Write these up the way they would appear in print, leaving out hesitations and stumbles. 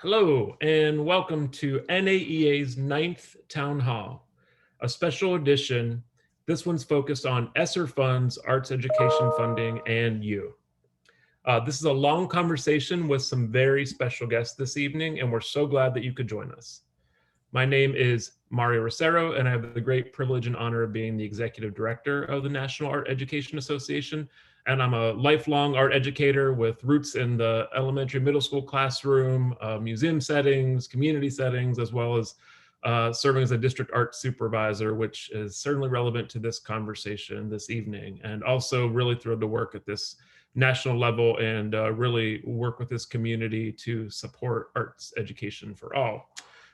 Hello, and welcome to NAEA's ninth Town Hall, a special edition. This one's focused on Esser funds, arts education funding, and you. This is a long conversation with some very special guests this evening, and we're so glad that you could join us. My name is Mario Rosero, and I have the great privilege and honor of being the executive director of the National Art Education Association. And I'm a lifelong art educator with roots in the elementary, middle school classroom, museum settings, community settings, as well as serving as a district art supervisor, which is certainly relevant to this conversation this evening. And also really thrilled to work at this national level and really work with this community to support arts education for all.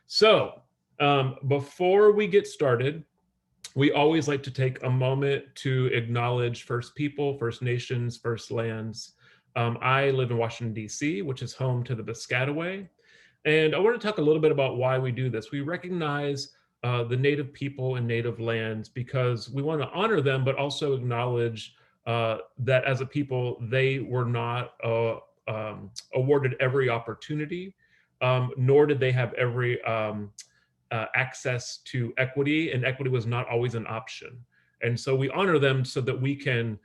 So before we get started, we always like to take a moment to acknowledge First People, First Nations, First Lands. I live in Washington, D.C., which is home to the Piscataway. And I want to talk a little bit about why we do this. We recognize the Native people and Native lands because we want to honor them, but also acknowledge that as a people, they were not awarded every opportunity, nor did they have every access to equity, and equity was not always an option. And so we honor them so that we can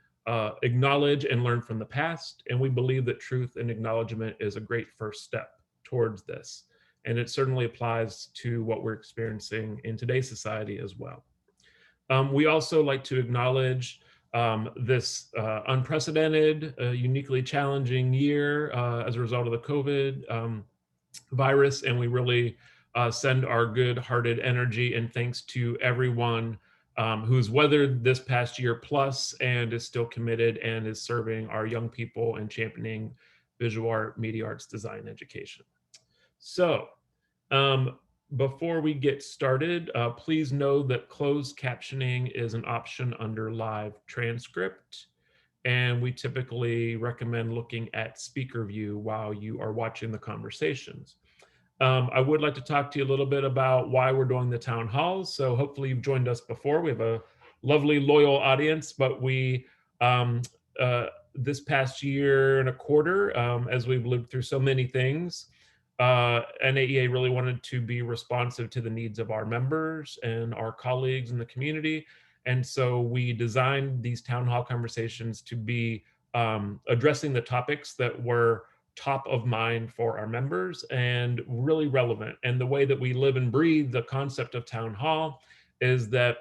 acknowledge and learn from the past. And we believe that truth and acknowledgement is a great first step towards this. And it certainly applies to what we're experiencing in today's society as well. We also like to acknowledge this unprecedented, uniquely challenging year as a result of the COVID virus, and we really send our good-hearted energy and thanks to everyone who's weathered this past year plus and is still committed and is serving our young people and championing visual art, media arts, design education. So before we get started, please know that closed captioning is an option under live transcript. And we typically recommend looking at speaker view while you are watching the conversations. I would like to talk to you a little bit about why we're doing the town halls. So hopefully you've joined us before. We have a lovely, loyal audience, but we, this past year and a quarter, as we've lived through so many things, NAEA really wanted to be responsive to the needs of our members and our colleagues in the community. And so we designed these town hall conversations to be addressing the topics that were top of mind for our members and really relevant. And the way that we live and breathe the concept of town hall is that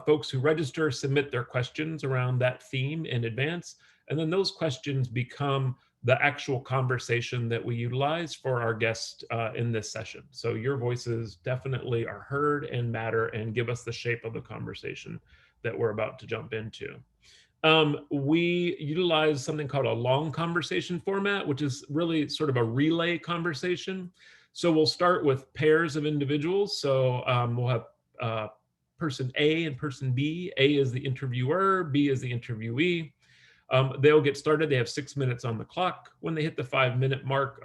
folks who register submit their questions around that theme in advance. And then those questions become the actual conversation that we utilize for our guests in this session. So your voices definitely are heard and matter and give us the shape of the conversation that we're about to jump into. We utilize something called a long conversation format, which is really sort of a relay conversation. So we'll start with pairs of individuals. So we'll have person A and person B. A is the interviewer, B is the interviewee. They'll get started. They have 6 minutes on the clock. When they hit the 5-minute mark,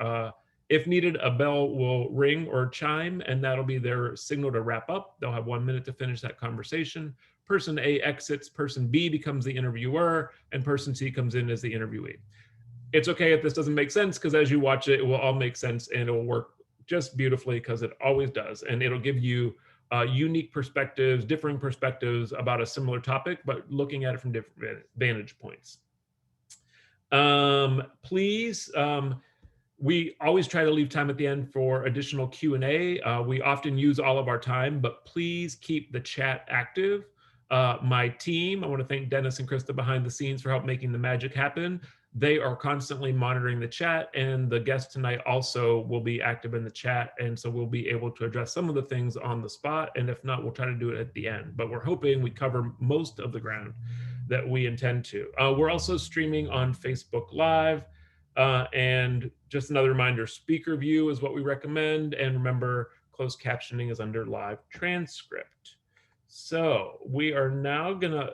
if needed, a bell will ring or chime, and that'll be their signal to wrap up. They'll have 1 minute to finish that conversation. Person A exits, person B becomes the interviewer, and person C comes in as the interviewee. It's okay if this doesn't make sense, because as you watch it, it will all make sense and it will work just beautifully, because it always does. And it'll give you unique perspectives, differing perspectives about a similar topic, but looking at it from different vantage points. Please, we always try to leave time at the end for additional Q&A. We often use all of our time, but please keep the chat active. My team, I want to thank Dennis and Krista behind the scenes for help making the magic happen. They are constantly monitoring the chat, and the guest tonight also will be active in the chat. And so we'll be able to address some of the things on the spot. And if not, we'll try to do it at the end. But we're hoping we cover most of the ground that we intend to. We're also streaming on Facebook Live. And just another reminder, speaker view is what we recommend. And remember, closed captioning is under live transcript. So we are now gonna,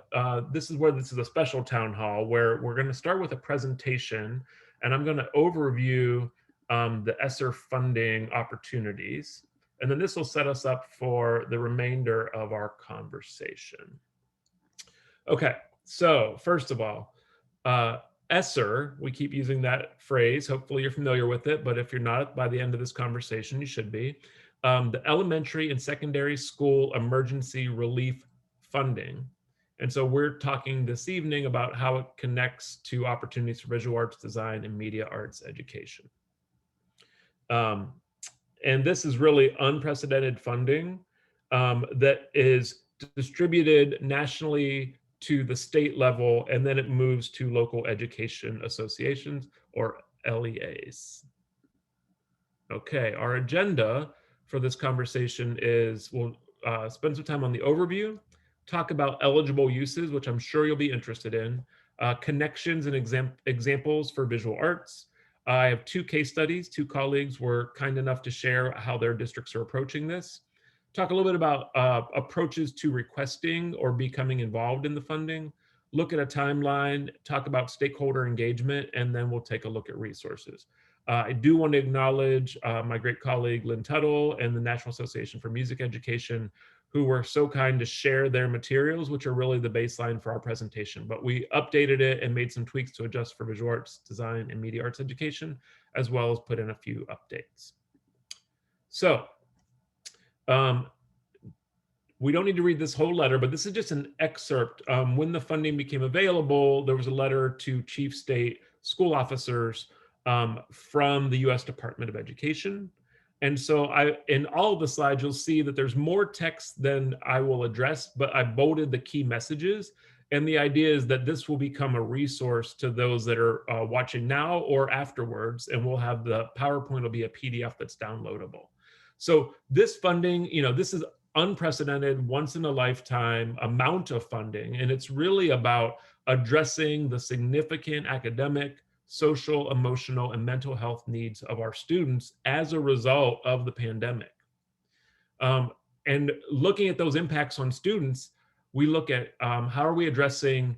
this is a special town hall where we're gonna start with a presentation, and I'm gonna overview the Esser funding opportunities. And then this will set us up for the remainder of our conversation. Okay, so first of all, Esser, we keep using that phrase. Hopefully you're familiar with it, but if you're not, by the end of this conversation, you should be. The Elementary and Secondary School Emergency Relief Funding. And so we're talking this evening about how it connects to opportunities for visual arts design and media arts education. And this is really unprecedented funding that is distributed nationally to the state level, and then it moves to local education associations, or LEAs. Okay, our agenda for this conversation is we'll spend some time on the overview, talk about eligible uses, which I'm sure you'll be interested in, connections and examples for visual arts. I have 2 case studies. 2 colleagues were kind enough to share how their districts are approaching this. Talk a little bit about approaches to requesting or becoming involved in the funding, look at a timeline, talk about stakeholder engagement, and then we'll take a look at resources. I do want to acknowledge my great colleague Lynn Tuttle and the National Association for Music Education, who were so kind to share their materials, which are really the baseline for our presentation. But we updated it and made some tweaks to adjust for visual arts design and media arts education, as well as put in a few updates. So we don't need to read this whole letter, but this is just an excerpt. When the funding became available, there was a letter to chief state school officers from the US Department of Education. And so in all of the slides, you'll see that there's more text than I will address, but I bolded the key messages. And the idea is that this will become a resource to those that are watching now or afterwards, and we'll have the PowerPoint will be a PDF that's downloadable. So this funding, this is unprecedented, once in a lifetime amount of funding, and it's really about addressing the significant academic, social, emotional, and mental health needs of our students as a result of the pandemic. And looking at those impacts on students, we look at how are we addressing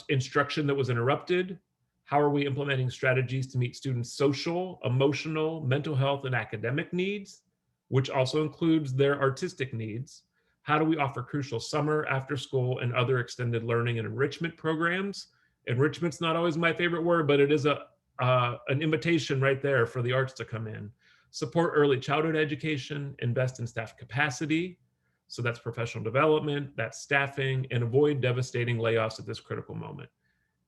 instruction that was interrupted? How are we implementing strategies to meet students' social, emotional, mental health, and academic needs, which also includes their artistic needs? How do we offer crucial summer, after school, and other extended learning and enrichment programs? Enrichment's not always my favorite word, but it is an invitation right there for the arts to come in. Support early childhood education, invest in staff capacity. So that's professional development, that's staffing, and avoid devastating layoffs at this critical moment.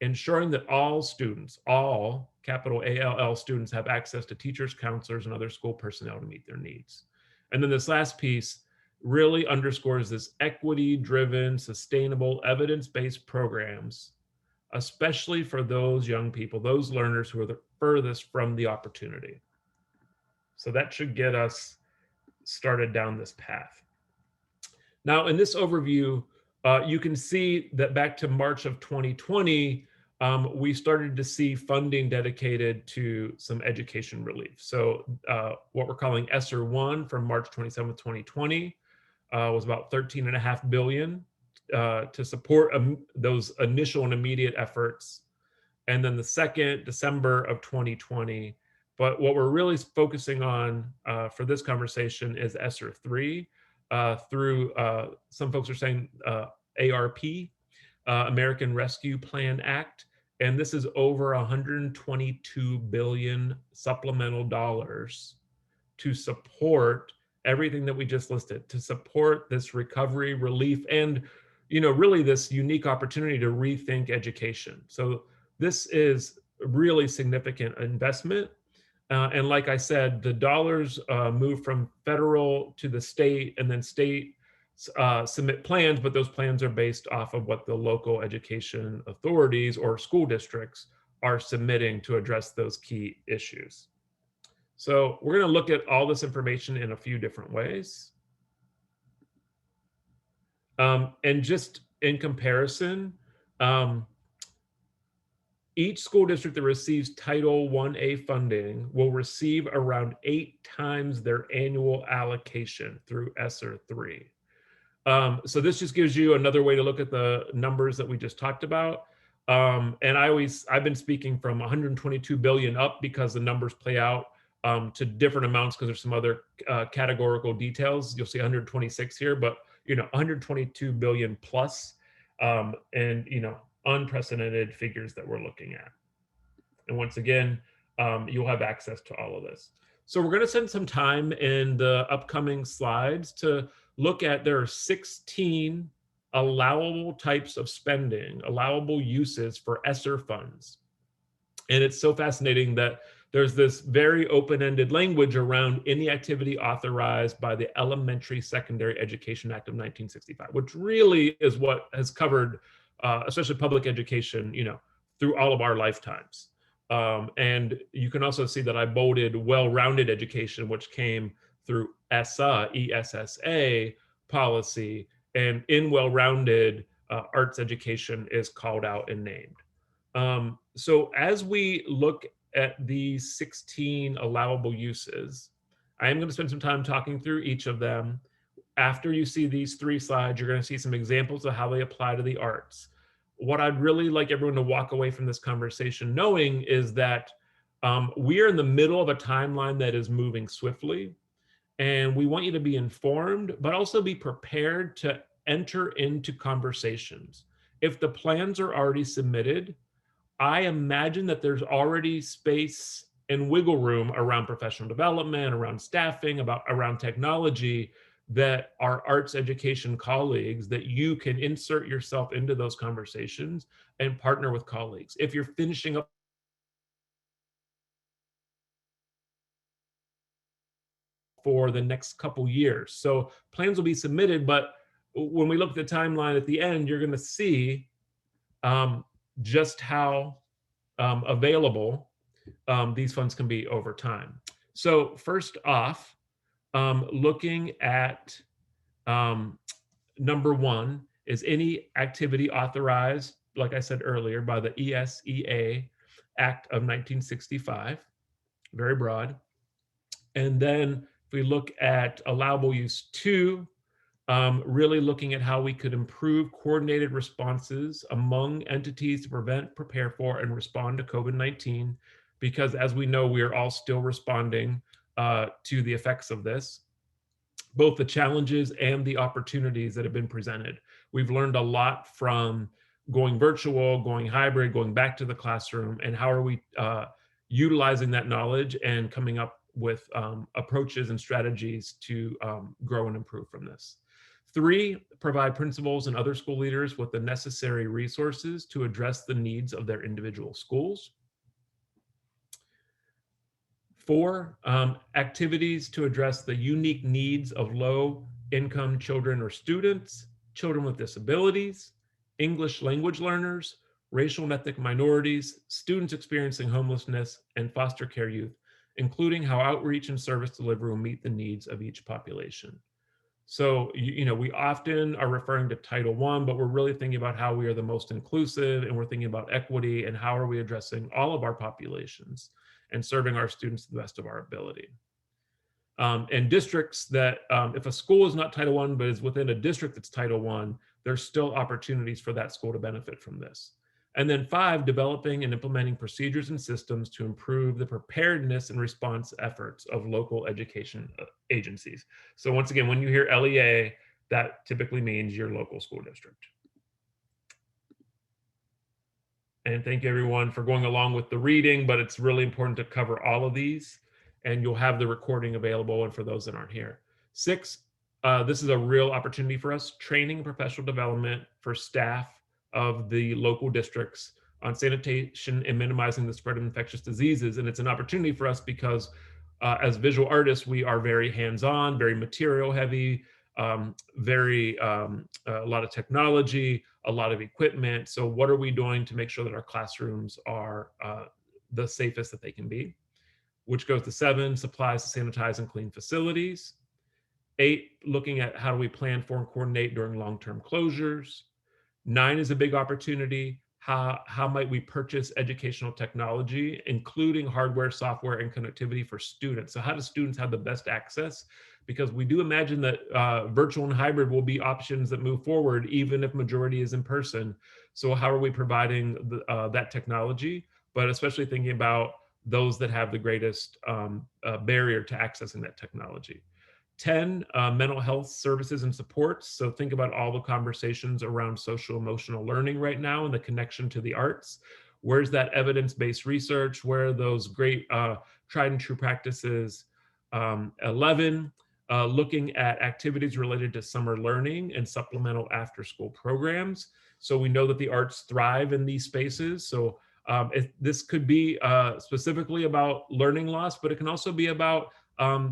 Ensuring that all students, all capital ALL students, have access to teachers, counselors, and other school personnel to meet their needs. And then this last piece really underscores this equity-driven, sustainable, evidence-based programs, especially for those young people, those learners who are the furthest from the opportunity. So that should get us started down this path. Now, in this overview, you can see that back to March of 2020, we started to see funding dedicated to some education relief. So what we're calling Esser 1 from March 27th, 2020 was about $13.5 billion to support those initial and immediate efforts. And then the second, December of 2020. But what we're really focusing on for this conversation is Esser 3 through, some folks are saying ARP, American Rescue Plan Act. And this is over 122 billion supplemental dollars to support everything that we just listed, to support this recovery, relief, and really this unique opportunity to rethink education. So this is a really significant investment. And like I said, the dollars move from federal to the state, and then state submit plans, but those plans are based off of what the local education authorities or school districts are submitting to address those key issues. So we're going to look at all this information in a few different ways. And just in comparison, each school district that receives Title 1A funding will receive around 8 times their annual allocation through Esser 3. So this just gives you another way to look at the numbers that we just talked about. And I've been speaking from 122 billion up because the numbers play out to different amounts because there's some other categorical details. You'll see 126 here, but 122 billion plus, and unprecedented figures that we're looking at. And once again, you'll have access to all of this. So we're going to spend some time in the upcoming slides to look at, there are 16 allowable types of spending, allowable uses for ESSER funds. And it's so fascinating that there's this very open-ended language around any activity authorized by the Elementary Secondary Education Act of 1965, which really is what has covered, especially public education, through all of our lifetimes. And you can also see that I bolded well-rounded education, which came through ESSA, ESSA policy, and in well-rounded, arts education is called out and named. So as we look at these 16 allowable uses, I am going to spend some time talking through each of them. After you see these 3 slides, you're going to see some examples of how they apply to the arts. What I'd really like everyone to walk away from this conversation knowing is that we are in the middle of a timeline that is moving swiftly, and we want you to be informed, but also be prepared to enter into conversations. If the plans are already submitted, I imagine that there's already space and wiggle room around professional development, around staffing, around technology, that our arts education colleagues, that you can insert yourself into those conversations and partner with colleagues. If you're finishing up for the next couple years. So plans will be submitted, but when we look at the timeline at the end, you're going to see just how available these funds can be over time. So first off, looking at number 1 is any activity authorized, like I said earlier, by the ESEA Act of 1965, very broad. And then if we look at allowable use 2, really looking at how we could improve coordinated responses among entities to prevent, prepare for, and respond to COVID-19, because as we know, we are all still responding to the effects of this, both the challenges and the opportunities that have been presented. We've learned a lot from going virtual, going hybrid, going back to the classroom, and how are we utilizing that knowledge and coming up with approaches and strategies to grow and improve from this. 3, provide principals and other school leaders with the necessary resources to address the needs of their individual schools. 4, activities to address the unique needs of low-income children or students, children with disabilities, English language learners, racial and ethnic minorities, students experiencing homelessness, and foster care youth, including how outreach and service delivery will meet the needs of each population. So, we often are referring to Title I, but we're really thinking about how we are the most inclusive, and we're thinking about equity and how are we addressing all of our populations and serving our students to the best of our ability. And districts that, if a school is not Title I, but is within a district that's Title I, there's still opportunities for that school to benefit from this. And then 5, developing and implementing procedures and systems to improve the preparedness and response efforts of local education agencies. So once again, when you hear LEA, that typically means your local school district. And thank you everyone for going along with the reading, but it's really important to cover all of these, and you'll have the recording available. And for those that aren't here, 6, this is a real opportunity for us, training and professional development for staff of the local districts on sanitation and minimizing the spread of infectious diseases. And it's an opportunity for us because as visual artists, we are very hands-on, very material heavy, a lot of technology, a lot of equipment. So what are we doing to make sure that our classrooms are the safest that they can be? Which goes to 7, supplies to sanitize and clean facilities. 8, looking at how do we plan for and coordinate during long-term closures. 9 is a big opportunity. How might we purchase educational technology, including hardware, software, and connectivity for students? So how do students have the best access? Because we do imagine that virtual and hybrid will be options that move forward, even if majority is in person. So how are we providing that technology, but especially thinking about those that have the greatest barrier to accessing that technology. 10, mental health services and supports. So think about all the conversations around social emotional learning right now and the connection to the arts. Where's that evidence-based research? Where are those great tried and true practices? 11, looking at activities related to summer learning and supplemental after-school programs. So we know that the arts thrive in these spaces. So this could be specifically about learning loss, but it can also be about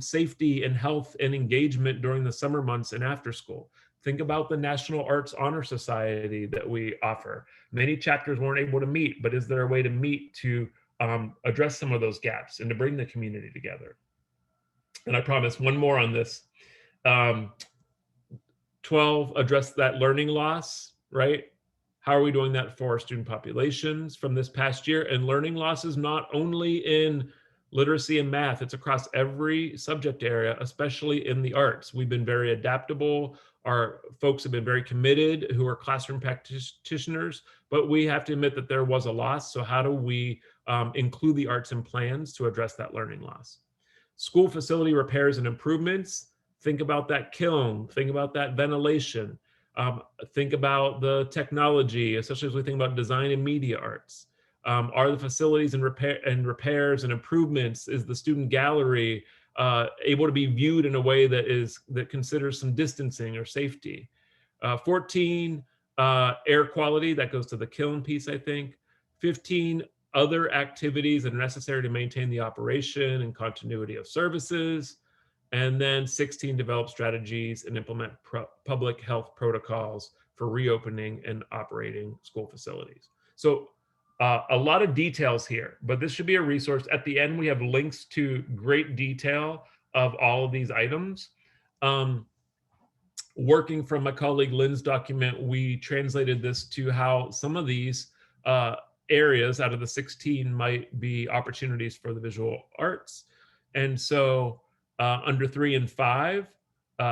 safety and health and engagement during the summer months and after school. Think about the National Arts Honor Society that we offer. Many chapters weren't able to meet, but is there a way to meet to address some of those gaps and to bring the community together? And I promise one more on this. 12, address that learning loss, right? How are we doing that for our student populations from this past year? And learning loss is not only in literacy and math, it's across every subject area, especially in the arts. We've been very adaptable. Our folks have been very committed who are classroom practitioners, but we have to admit that there was a loss. So how do we include the arts in plans to address that learning loss? School facility repairs and improvements. Think about that kiln, think about that ventilation, think about the technology, especially as we think about design and media arts. Are the facilities and repairs and improvements, is the student gallery able to be viewed in a way that considers some distancing or safety? 14, air quality, that goes to the kiln piece, I think. 15, other activities that are necessary to maintain the operation and continuity of services. And then 16, develop strategies and implement public health protocols for reopening and operating school facilities. So a lot of details here, but this should be a resource. At the end, we have links to great detail of all of these items. Working from my colleague Lynn's document, we translated this to how some of these areas out of the 16 might be opportunities for the visual arts. And so under 3 and 5,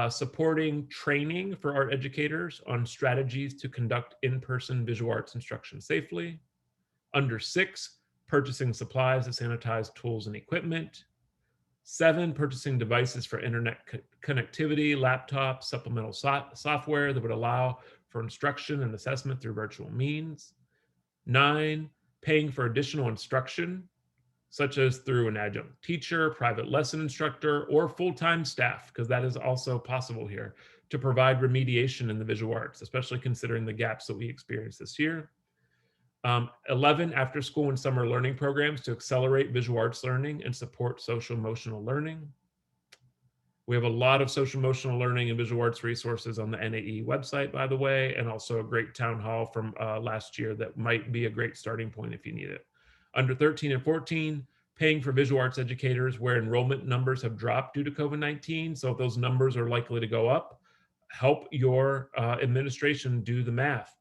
supporting training for art educators on strategies to conduct in-person visual arts instruction safely. Under 6, purchasing supplies to sanitize tools and equipment. 7, purchasing devices for internet connectivity, laptops, supplemental software that would allow for instruction and assessment through virtual means. 9, paying for additional instruction, such as through an adjunct teacher, private lesson instructor, or full-time staff, because that is also possible here, to provide remediation in the visual arts, especially considering the gaps that we experienced this year. 11, after school and summer learning programs to accelerate visual arts learning and support social emotional learning. We have a lot of social emotional learning and visual arts resources on the NAE website, by the way, and also a great town hall from last year that might be a great starting point if you need it. Under 13 and 14, paying for visual arts educators where enrollment numbers have dropped due to COVID-19. So if those numbers are likely to go up, help your administration do the math.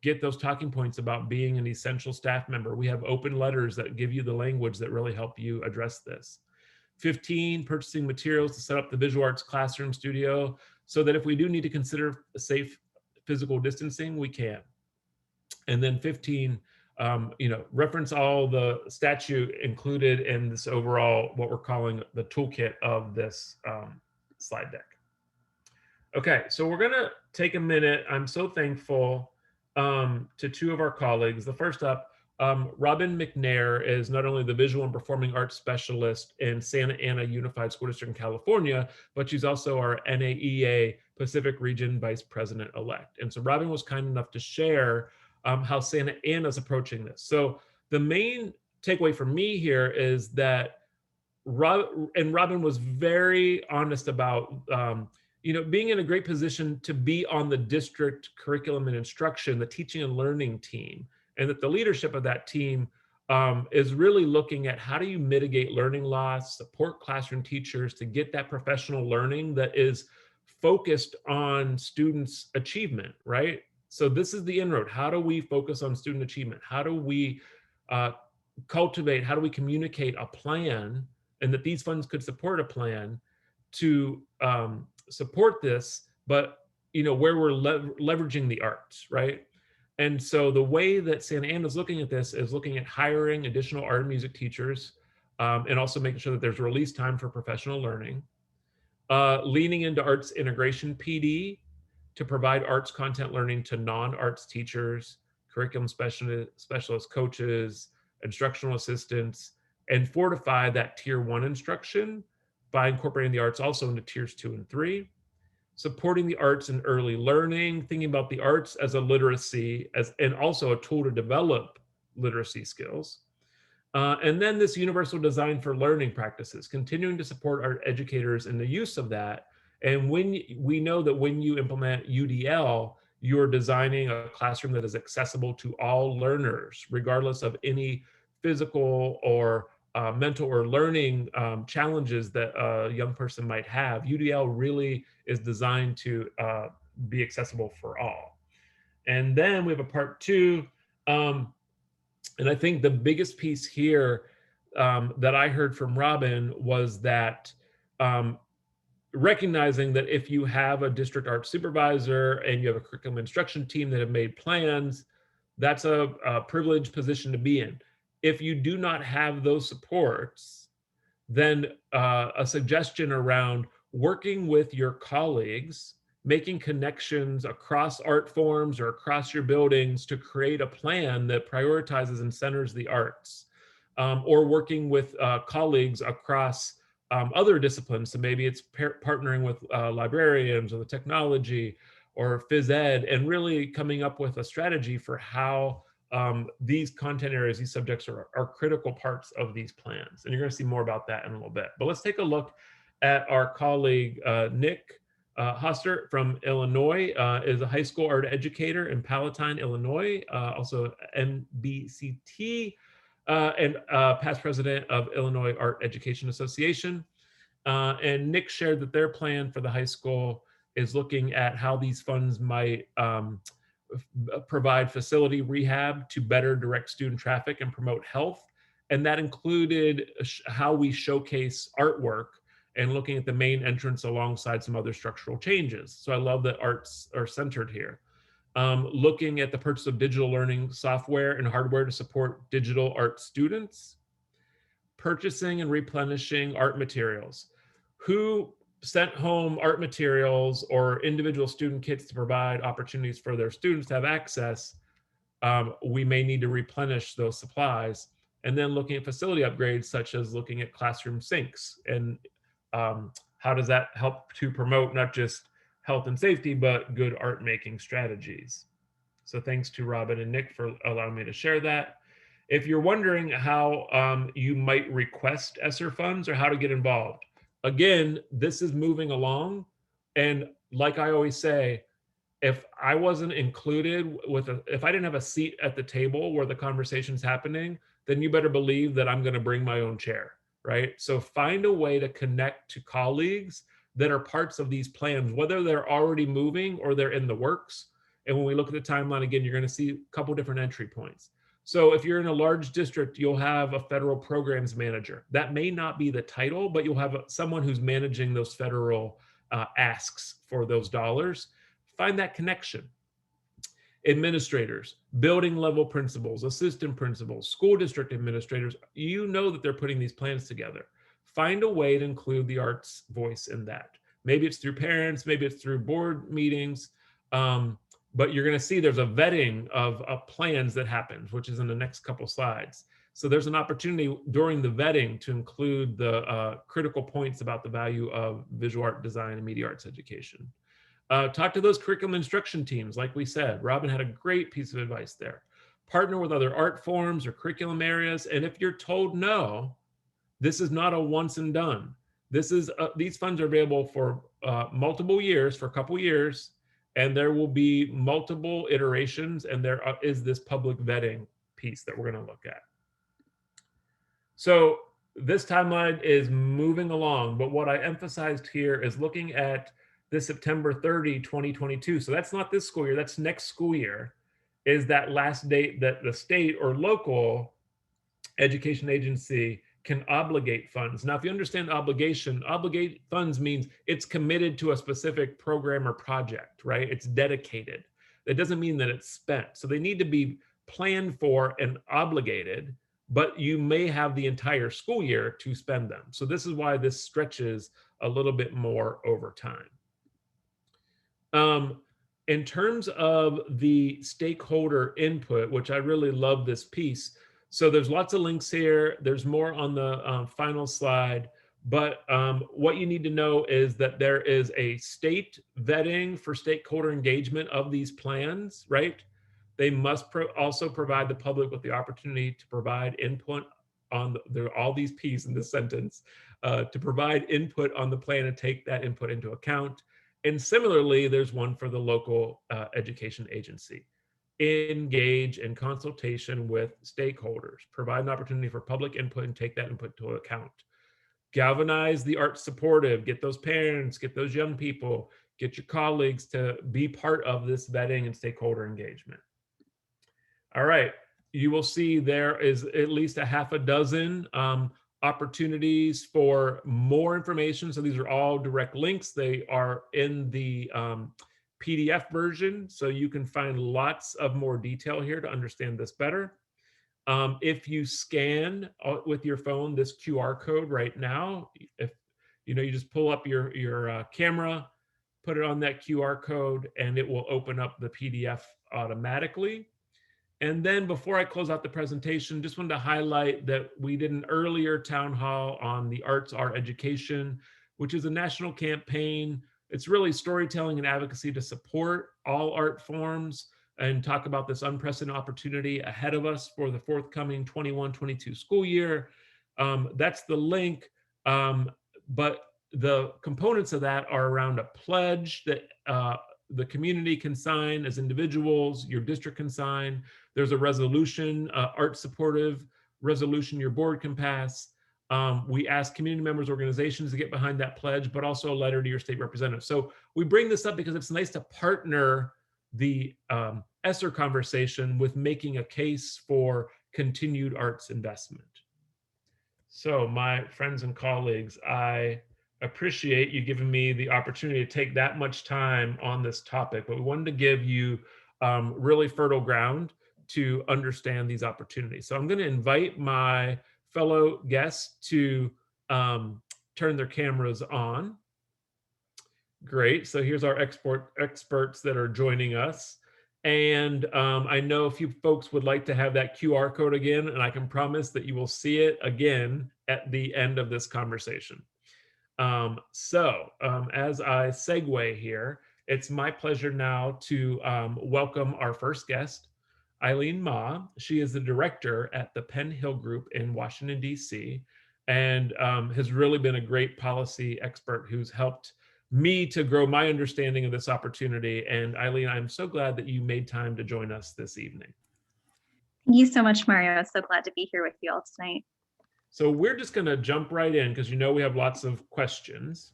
Get those talking points about being an essential staff member. We have open letters that give you the language that really help you address this. 15, purchasing materials to set up the visual arts classroom studio so that if we do need to consider safe physical distancing, we can. And then 15, reference all the statute included in this overall, what we're calling the toolkit of this slide deck. Okay, so we're gonna take a minute. I'm so thankful to 2 of our colleagues. The first up, Robin Mcnair is not only the visual and performing arts specialist in Santa Ana Unified School District in California, but she's also our NAEA Pacific Region Vice President-elect. And so Robin was kind enough to share how Santa Ana is approaching this. So the main takeaway for me here is that Robin was very honest about being in a great position to be on the district curriculum and instruction, the teaching and learning team, and that the leadership of that team is really looking at how do you mitigate learning loss, support classroom teachers to get that professional learning that is focused on students' achievement, right? So this is the inroad. How do we focus on student achievement? How do we cultivate, how do we communicate a plan, and that these funds could support a plan to support this, but where we're leveraging the arts, right? And so the way that Santa Ana is looking at this is looking at hiring additional art and music teachers, and also making sure that there's release time for professional learning, leaning into arts integration PD to provide arts content learning to non-arts teachers, curriculum specialists, coaches, instructional assistants, and fortify that tier 1 instruction by incorporating the arts also into tiers 2 and 3. Supporting the arts in early learning, thinking about the arts as a literacy, and also a tool to develop literacy skills. And then this universal design for learning practices, continuing to support our educators in the use of that. And when we know that when you implement UDL, you're designing a classroom that is accessible to all learners, regardless of any physical or mental or learning challenges that a young person might have. UDL really is designed to be accessible for all. And then we have a part 2. And I think the biggest piece here that I heard from Robin was that recognizing that if you have a district art supervisor and you have a curriculum instruction team that have made plans, that's a privileged position to be in. If you do not have those supports, then a suggestion around working with your colleagues, making connections across art forms or across your buildings to create a plan that prioritizes and centers the arts, or working with colleagues across other disciplines. So maybe it's partnering with librarians or the technology or phys ed, and really coming up with a strategy for how these content areas, these subjects are critical parts of these plans. And you're going to see more about that in a little bit. But let's take a look at our colleague, Nick Hoster from Illinois, is a high school art educator in Palatine, Illinois, also MBCT, and past president of Illinois Art Education Association. And Nick shared that their plan for the high school is looking at how these funds might provide facility rehab to better direct student traffic and promote health. And that included how we showcase artwork and looking at the main entrance alongside some other structural changes. So I love that arts are centered here. Looking at the purchase of digital learning software and hardware to support digital art students. Purchasing and replenishing art materials. Who sent home art materials or individual student kits to provide opportunities for their students to have access? We may need to replenish those supplies. And then looking at facility upgrades, such as looking at classroom sinks, and how does that help to promote not just health and safety, but good art making strategies. So thanks to Robin and Nick for allowing me to share that. If you're wondering how you might request Esser funds or how to get involved, again, this is moving along. And like I always say, if I wasn't included if I didn't have a seat at the table where the conversation's happening, then you better believe that I'm going to bring my own chair, right? So find a way to connect to colleagues that are parts of these plans, whether they're already moving or they're in the works. And when we look at the timeline again, you're going to see a couple different entry points. So if you're in a large district, you'll have a federal programs manager. That may not be the title, but you'll have someone who's managing those federal asks for those dollars. Find that connection. Administrators, building level principals, assistant principals, school district administrators, you know that they're putting these plans together. Find a way to include the arts voice in that. Maybe it's through parents, maybe it's through board meetings, but you're going to see there's a vetting of plans that happens, which is in the next couple slides. So there's an opportunity during the vetting to include the critical points about the value of visual art design and media arts education. Talk to those curriculum instruction teams. Like we said, Robin had a great piece of advice there. Partner with other art forms or curriculum areas. And if you're told no, this is not a once and done. This is these funds are available for multiple years, for a couple years, and there will be multiple iterations, and there is this public vetting piece that we're going to look at. So this timeline is moving along, but what I emphasized here is looking at this September 30, 2022. So that's not this school year, that's next school year, is that last date that the state or local education agency can obligate funds. Now, if you understand obligation, obligate funds means it's committed to a specific program or project, right? It's dedicated. That doesn't mean that it's spent. So they need to be planned for and obligated, but you may have the entire school year to spend them. So this is why this stretches a little bit more over time. In terms of the stakeholder input, which I really love this piece. So there's lots of links here. There's more on the final slide. But what you need to know is that there is a state vetting for stakeholder engagement of these plans, right? They must also provide the public with the opportunity to provide input on there are all these P's in this sentence, to provide input on the plan and take that input into account. And similarly, there's one for the local education agency. Engage in consultation with stakeholders, provide an opportunity for public input and take that input into account. Galvanize the arts supportive, get those parents, get those young people, get your colleagues to be part of this vetting and stakeholder engagement. All right, you will see there is at least a half a dozen opportunities for more information. So these are all direct links. They are in the PDF version, so you can find lots of more detail here to understand this better. If you scan with your phone this QR code right now, if you just pull up your camera, put it on that QR code, and it will open up the PDF automatically. And then before I close out the presentation, just wanted to highlight that we did an earlier town hall on the arts, our education, which is a national campaign. It's really storytelling and advocacy to support all art forms and talk about this unprecedented opportunity ahead of us for the forthcoming 21-22 school year. That's the link, but the components of that are around a pledge that the community can sign as individuals, your district can sign. There's a resolution, art supportive resolution your board can pass. We ask community members, organizations to get behind that pledge, but also a letter to your state representative. So we bring this up because it's nice to partner the Esser conversation with making a case for continued arts investment. So my friends and colleagues, I appreciate you giving me the opportunity to take that much time on this topic, but we wanted to give you really fertile ground to understand these opportunities. So I'm going to invite my fellow guests to turn their cameras on. Great. So here's our experts that are joining us. And I know a few folks would like to have that QR code again, and I can promise that you will see it again at the end of this conversation. As I segue here, it's my pleasure now to welcome our first guest, Eileen Ma. She is the director at the Penn Hill Group in Washington, D.C., and has really been a great policy expert who's helped me to grow my understanding of this opportunity. And Eileen, I'm so glad that you made time to join us this evening. Thank you so much, Mario. I'm so glad to be here with you all tonight. So we're just going to jump right in because we have lots of questions.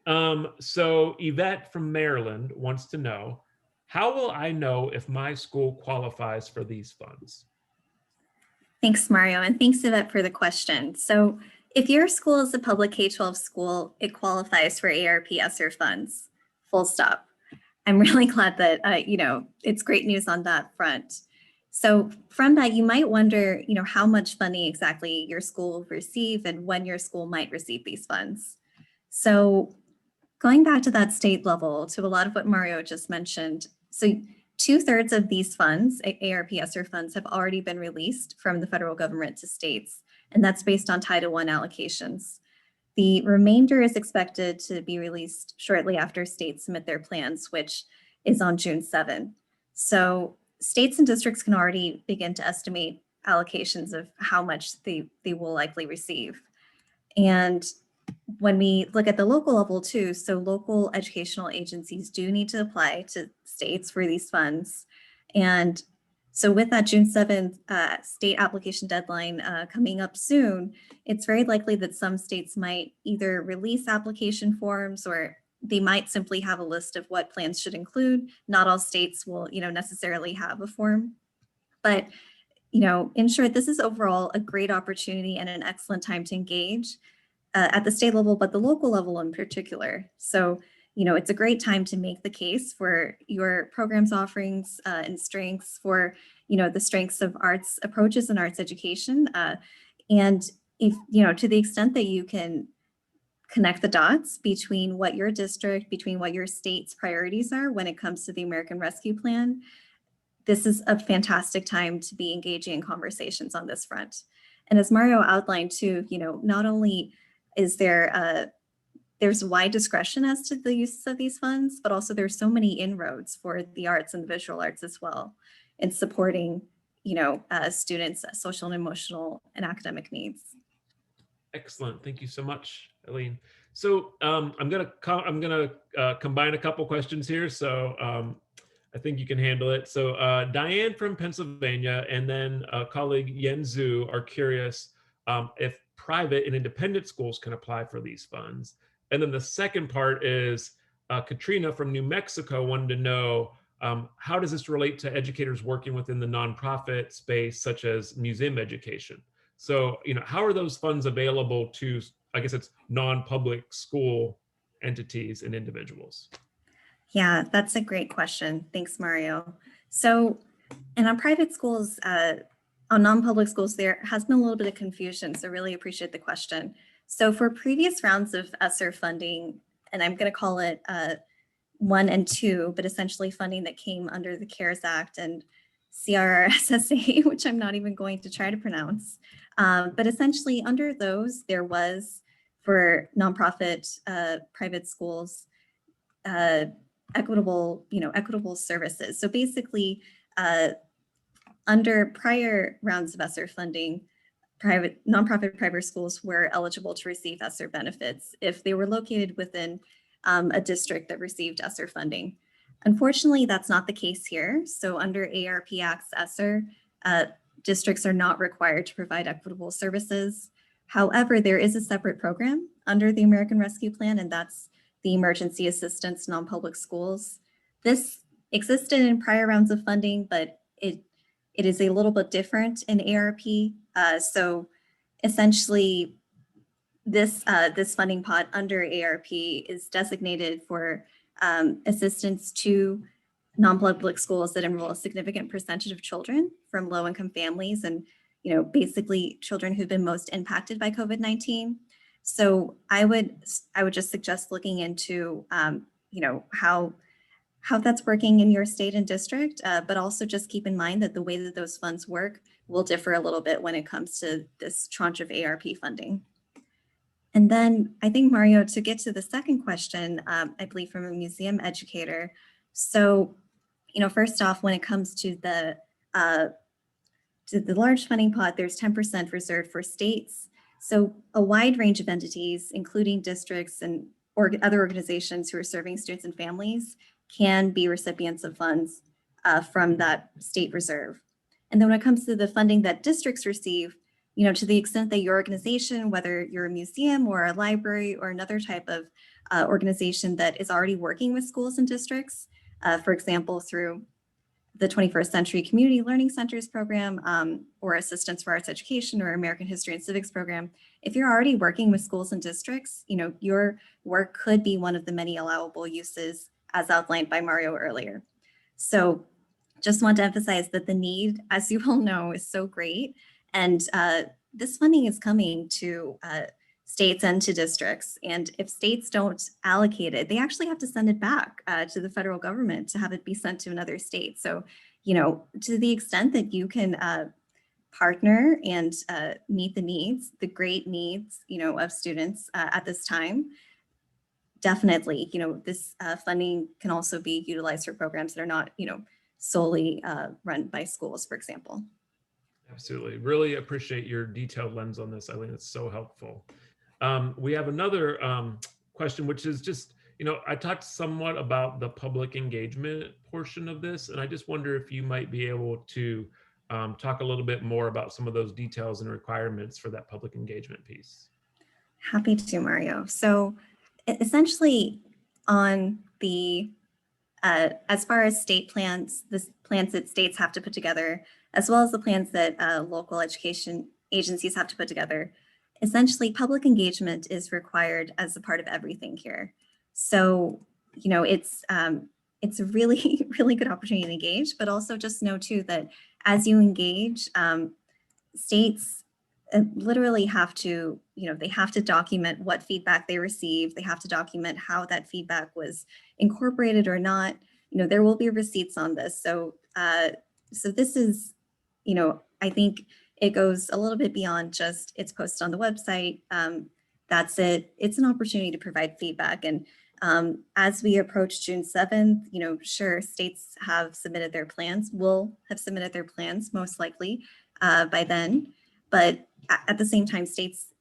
So Yvette from Maryland wants to know, how will I know if my school qualifies for these funds? Thanks, Mario, and thanks, Yvette, for the question. So if your school is a public K-12 school, it qualifies for ARP Esser funds, full stop. I'm really glad that, it's great news on that front. So from that, you might wonder, how much funding exactly your school will receive and when your school might receive these funds. So going back to that state level, to a lot of what Mario just mentioned, so 2/3 of these funds, ARP Esser funds, have already been released from the federal government to states, and that's based on Title I allocations. The remainder is expected to be released shortly after states submit their plans, which is on June 7. So states and districts can already begin to estimate allocations of how much they will likely receive. And when we look at the local level too, so local educational agencies do need to apply to states for these funds. And so with that June 7th state application deadline coming up soon, it's very likely that some states might either release application forms or they might simply have a list of what plans should include. Not all states will, necessarily have a form. But, in short, this is overall a great opportunity and an excellent time to engage at the state level, but the local level in particular. So, it's a great time to make the case for your program's offerings and strengths for, the strengths of arts approaches and arts education. And if, to the extent that you can connect the dots between what your district, between what your state's priorities are when it comes to the American Rescue Plan, this is a fantastic time to be engaging in conversations on this front. And as Mario outlined too, not only is there's wide discretion as to the use of these funds, but also there's so many inroads for the arts and the visual arts as well in supporting, students' social and emotional and academic needs. Excellent. Thank you so much, Eileen. So I'm gonna combine a couple questions here. So I think you can handle it. So Diane from Pennsylvania and then colleague Yen Zhu are curious if private and independent schools can apply for these funds. And then the second part is Katrina from New Mexico wanted to know how does this relate to educators working within the nonprofit space, such as museum education? So, how are those funds available to, I guess it's non-public school entities and individuals? Yeah, that's a great question. Thanks, Mario. So, and on private schools, on non-public schools, there has been a little bit of confusion, so really appreciate the question. So for previous rounds of Esser funding, and I'm going to call it 1 and 2, but essentially funding that came under the CARES Act and CRRSSA, which I'm not even going to try to pronounce. But essentially under those, there was for nonprofit private schools, equitable services. So basically, under prior rounds of ESSER funding, nonprofit private schools were eligible to receive ESSER benefits if they were located within a district that received ESSER funding. Unfortunately, that's not the case here. So under ARP Act's ESSER, districts are not required to provide equitable services. However, there is a separate program under the American Rescue Plan, and that's the Emergency Assistance Non-Public Schools. This existed in prior rounds of funding, but it is a little bit different in ARP. So essentially, this funding pot under ARP is designated for assistance to non-public schools that enroll a significant percentage of children from low-income families and basically children who've been most impacted by COVID-19. So I would just suggest looking into how that's working in your state and district, but also just keep in mind that the way that those funds work will differ a little bit when it comes to this tranche of ARP funding. And then I think, Mario, to get to the second question, I believe from a museum educator. So, first off, when it comes to the large funding pot, there's 10% reserved for states. So a wide range of entities, including districts and other organizations who are serving students and families, can be recipients of funds from that state reserve. And then when it comes to the funding that districts receive, to the extent that your organization, whether you're a museum or a library or another type of organization that is already working with schools and districts, for example, through the 21st Century Community Learning Centers program or Assistance for Arts Education or American History and Civics program, if you're already working with schools and districts, your work could be one of the many allowable uses as outlined by Mario earlier. So just want to emphasize that the need, as you all know, is so great. And this funding is coming to states and to districts. And if states don't allocate it, they actually have to send it back to the federal government to have it be sent to another state. So, to the extent that you can partner and meet the needs, the great needs, of students at this time, definitely, this funding can also be utilized for programs that are not, solely run by schools, for example. Absolutely. Really appreciate your detailed lens on this, Eileen. It's so helpful. We have another question, which is just, I talked somewhat about the public engagement portion of this, and I just wonder if you might be able to talk a little bit more about some of those details and requirements for that public engagement piece. Happy to, Mario. So essentially on the, as far as state plans, the plans that states have to put together, as well as the plans that local education agencies have to put together, essentially public engagement is required as a part of everything here. So, it's a really, really good opportunity to engage, but also just know too that as you engage, states literally have to, they have to document what feedback they received. They have to document how that feedback was incorporated or not. There will be receipts on this. So, so this is, I think it goes a little bit beyond just it's posted on the website. That's it. It's an opportunity to provide feedback. And as we approach June 7th, sure, states have submitted their plans, will have submitted their plans most likely by then. But at the same time, states,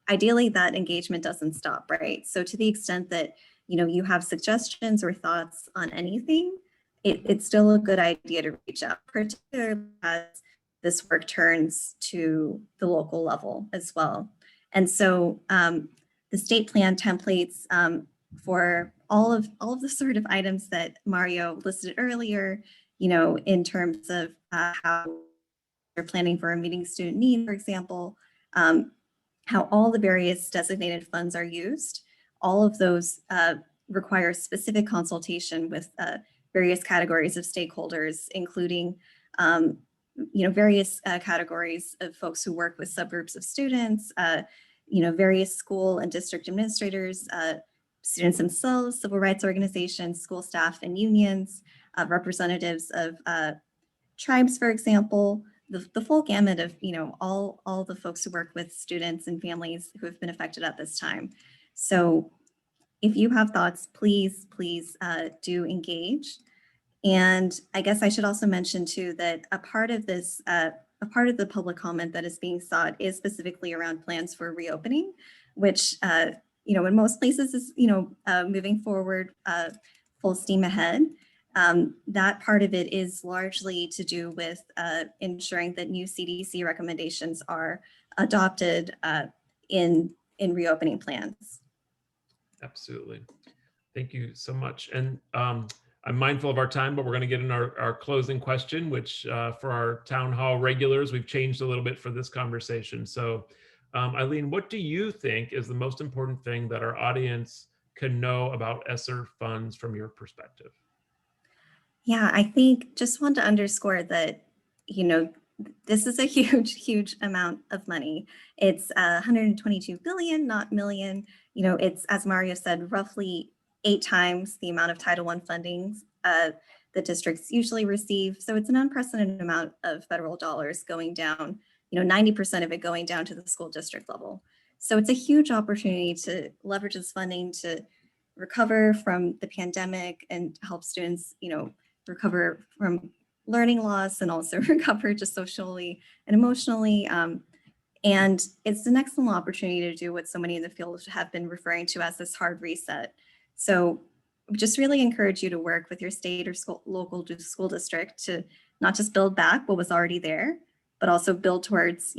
ideally that engagement doesn't stop, right? So to the extent that, you have suggestions or thoughts on anything, it's still a good idea to reach out, particularly as this work turns to the local level as well. And so the state plan templates for all of the sort of items that Mario listed earlier, in terms of how they're planning for a meeting student need, for example, how all the various designated funds are used. All of those require specific consultation with various categories of stakeholders, including various categories of folks who work with subgroups of students, various school and district administrators, students themselves, civil rights organizations, school staff and unions, representatives of tribes, for example, the full gamut of, all the folks who work with students and families who have been affected at this time. So if you have thoughts, please do engage. And I guess I should also mention too that a part of this, a part of the public comment that is being sought is specifically around plans for reopening, which, in most places is, moving forward full steam ahead. That part of it is largely to do with ensuring that new CDC recommendations are adopted in reopening plans. Absolutely. Thank you so much. And I'm mindful of our time, but we're going to get in our closing question, which for our town hall regulars, we've changed a little bit for this conversation. So Eileen, what do you think is the most important thing that our audience can know about Esser funds from your perspective? Yeah, I think just want to underscore that, this is a huge amount of money. It's 122 billion, not million. It's, as Mario said, roughly 8 times the amount of Title I funding the districts usually receive. So it's an unprecedented amount of federal dollars going down, 90% of it going down to the school district level. So it's a huge opportunity to leverage this funding to recover from the pandemic and help students, recover from learning loss and also recover just socially and emotionally. And it's an excellent opportunity to do what so many in the field have been referring to as this hard reset. So just really encourage you to work with your state or local school district to not just build back what was already there, but also build towards,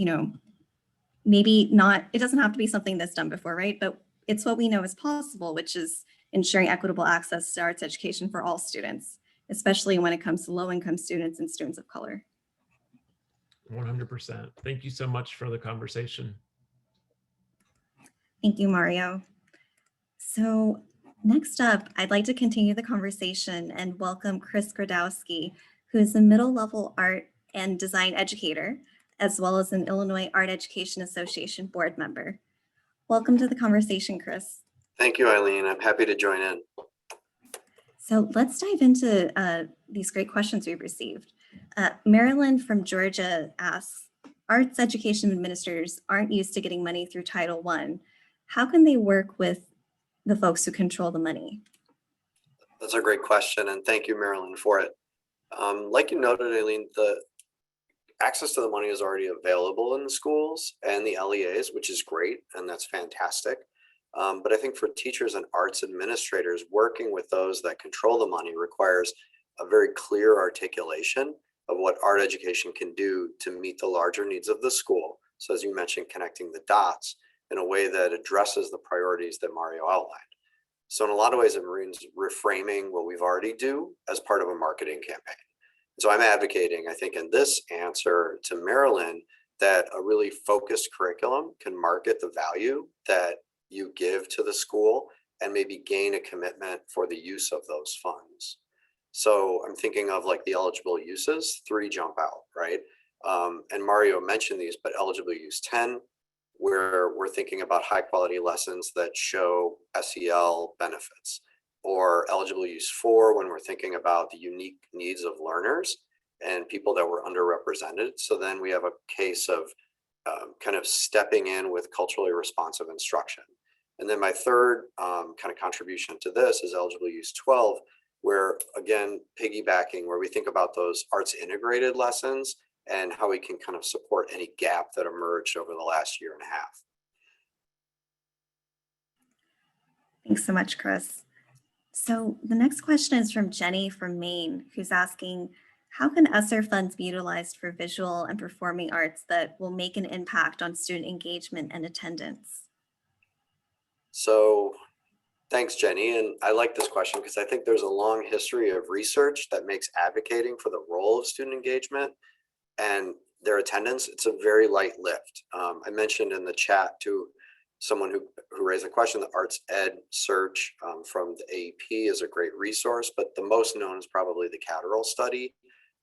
maybe not, it doesn't have to be something that's done before, right? But it's what we know is possible, which is ensuring equitable access to arts education for all students, especially when it comes to low-income students and students of color. 100%. Thank you so much for the conversation. Thank you, Mario. So next up, I'd like to continue the conversation and welcome Chris Gradowski, who is a middle-level art and design educator, as well as an Illinois Art Education Association board member. Welcome to the conversation, Chris. Thank you, Eileen. I'm happy to join in. So let's dive into these great questions we've received. Marilyn from Georgia asks, arts education administrators aren't used to getting money through Title I. How can they work with the folks who control the money? That's a great question, and thank you, Marilyn, for it. Like you noted, Eileen, the access to the money is already available in the schools and the LEAs, which is great, and that's fantastic. But I think for teachers and arts administrators, working with those that control the money requires a very clear articulation of what art education can do to meet the larger needs of the school. So as you mentioned, connecting the dots in a way that addresses the priorities that Mario outlined. So in a lot of ways, it means reframing what we've already do as part of a marketing campaign. So I'm advocating, I think in this answer to Marilyn, that a really focused curriculum can market the value that you give to the school and maybe gain a commitment for the use of those funds. So I'm thinking of like the eligible uses, 3 jump out, right? And Mario mentioned these, but eligible use 10, where we're thinking about high quality lessons that show SEL benefits, or eligible use 4 when we're thinking about the unique needs of learners and people that were underrepresented. So then we have a case of kind of stepping in with culturally responsive instruction. And then my third kind of contribution to this is eligible use 12, where again, piggybacking, where we think about those arts integrated lessons and how we can kind of support any gap that emerged over the last year and a half. Thanks so much, Chris. So the next question is from Jenny from Maine, who's asking, how can ESSER funds be utilized for visual and performing arts that will make an impact on student engagement and attendance? So thanks, Jenny. And I like this question because I think there's a long history of research that makes advocating for the role of student engagement and their attendance, it's a very light lift. I mentioned in the chat to someone who raised a question, the Arts Ed search from the AEP is a great resource, but the most known is probably the Catterall study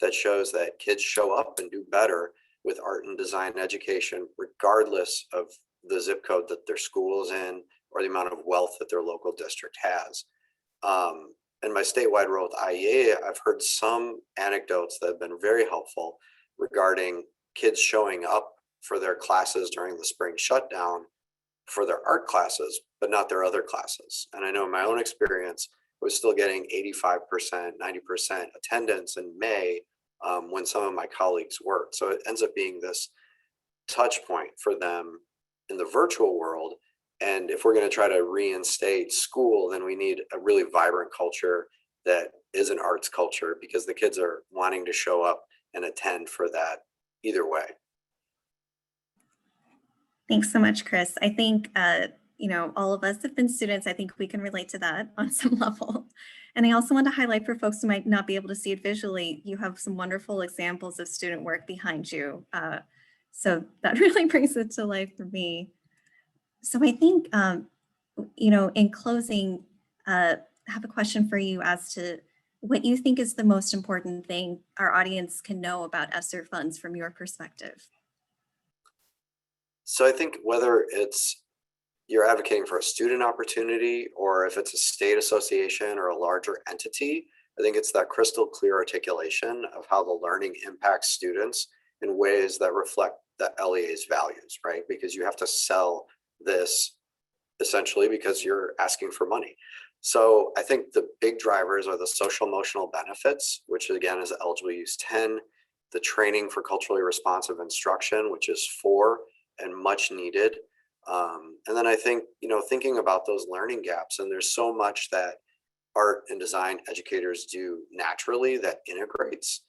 that shows that kids show up and do better with art and design education, regardless of the zip code that their school is in or the amount of wealth that their local district has. In my statewide role with IEA, I've heard some anecdotes that have been very helpful regarding kids showing up for their classes during the spring shutdown for their art classes, but not their other classes. And I know in my own experience, I was still getting 85%, 90% attendance in May when some of my colleagues weren't. So it ends up being this touch point for them in the virtual world. And if we're going to try to reinstate school, then we need a really vibrant culture that is an arts culture, because the kids are wanting to show up and attend for that either way. Thanks so much, Chris. I think, all of us have been students. I think we can relate to that on some level. And I also want to highlight for folks who might not be able to see it visually, you have some wonderful examples of student work behind you. So that really brings it to life for me. So I think, in closing, I have a question for you as to what you think is the most important thing our audience can know about ESSER funds from your perspective. So I think whether it's you're advocating for a student opportunity or if it's a state association or a larger entity, I think it's that crystal clear articulation of how the learning impacts students in ways that reflect the LEA's values, right? Because you have to sell this essentially because you're asking for money. So I think the big drivers are the social emotional benefits, which again is eligible use 10, the training for culturally responsive instruction, which is 4 and much needed. And then I think, thinking about those learning gaps, and there's so much that art and design educators do naturally that integrates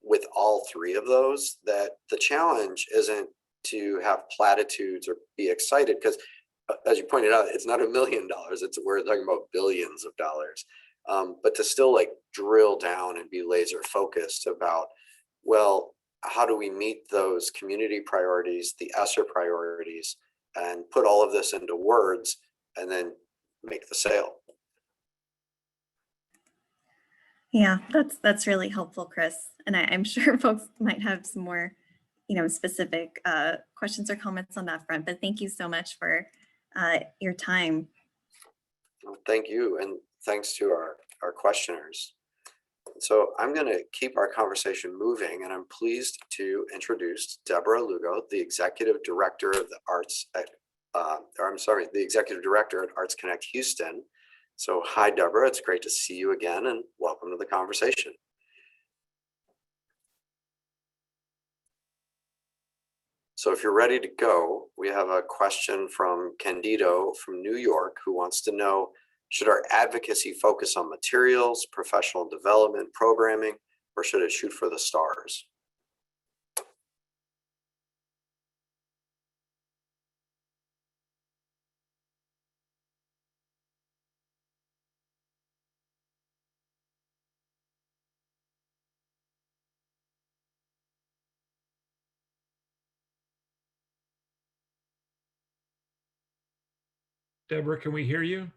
with all 3 of those, that the challenge isn't to have platitudes or be excited, because as you pointed out, it's not $1 million, we're talking about billions of dollars. But to still drill down and be laser focused about, well, how do we meet those community priorities, the ESSER priorities, and put all of this into words and then make the sale. Yeah, that's really helpful, Chris. And I'm sure folks might have some more, specific questions or comments on that front, but thank you so much for your time. Well, thank you, and thanks to our questioners. So I'm going to keep our conversation moving, and I'm pleased to introduce Deborah Lugo, the Executive Director of the the Executive Director at Arts Connect Houston. So hi, Deborah, it's great to see you again, and welcome to the conversation. So if you're ready to go, we have a question from Candido from New York, who wants to know, should our advocacy focus on materials, professional development, programming, or should it shoot for the stars? Deborah, can we hear you?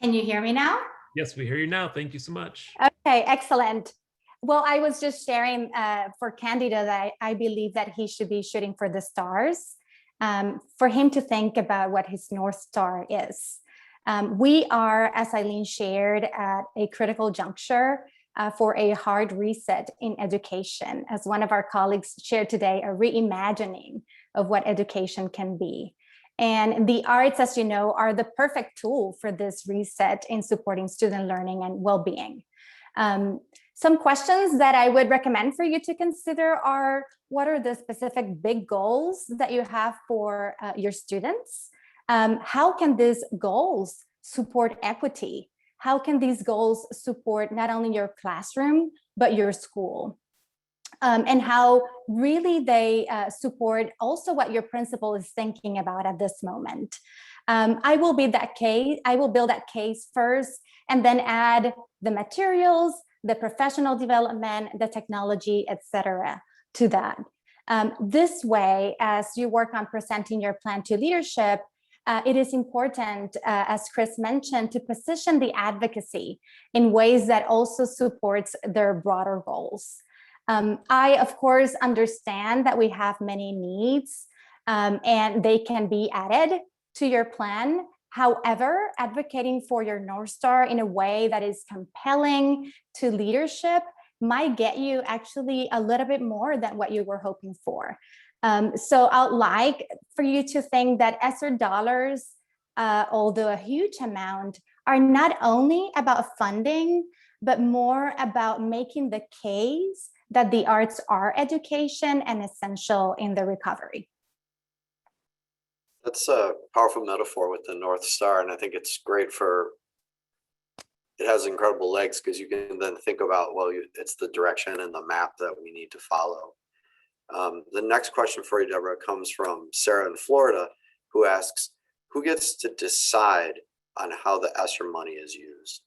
Can you hear me now? Yes, we hear you now. Thank you so much. Okay, excellent. Well, I was just sharing for Candida that I believe that he should be shooting for the stars, for him to think about what his North Star is. We are, as Eileen shared, at a critical juncture for a hard reset in education. As one of our colleagues shared today, a reimagining of what education can be. And the arts, as you know, are the perfect tool for this reset in supporting student learning and well-being. Some questions that I would recommend for you to consider are, what are the specific big goals that you have for your students? How can these goals support equity? How can these goals support not only your classroom, but your school? And how really they support also what your principal is thinking about at this moment. I will build that case first, and then add the materials, the professional development, the technology, etc., to that. This way, as you work on presenting your plan to leadership, it is important, as Chris mentioned, to position the advocacy in ways that also supports their broader goals. I, of course, understand that we have many needs and they can be added to your plan. However, advocating for your North Star in a way that is compelling to leadership might get you actually a little bit more than what you were hoping for. So I'd like for you to think that Esser dollars, although a huge amount, are not only about funding, but more about making the case that the arts are education and essential in the recovery. That's a powerful metaphor with the North Star, and I think it's great it has incredible legs because you can then think about, well, it's the direction and the map that we need to follow. The next question for you, Deborah, comes from Sarah in Florida, who asks, who gets to decide on how the Esser money is used?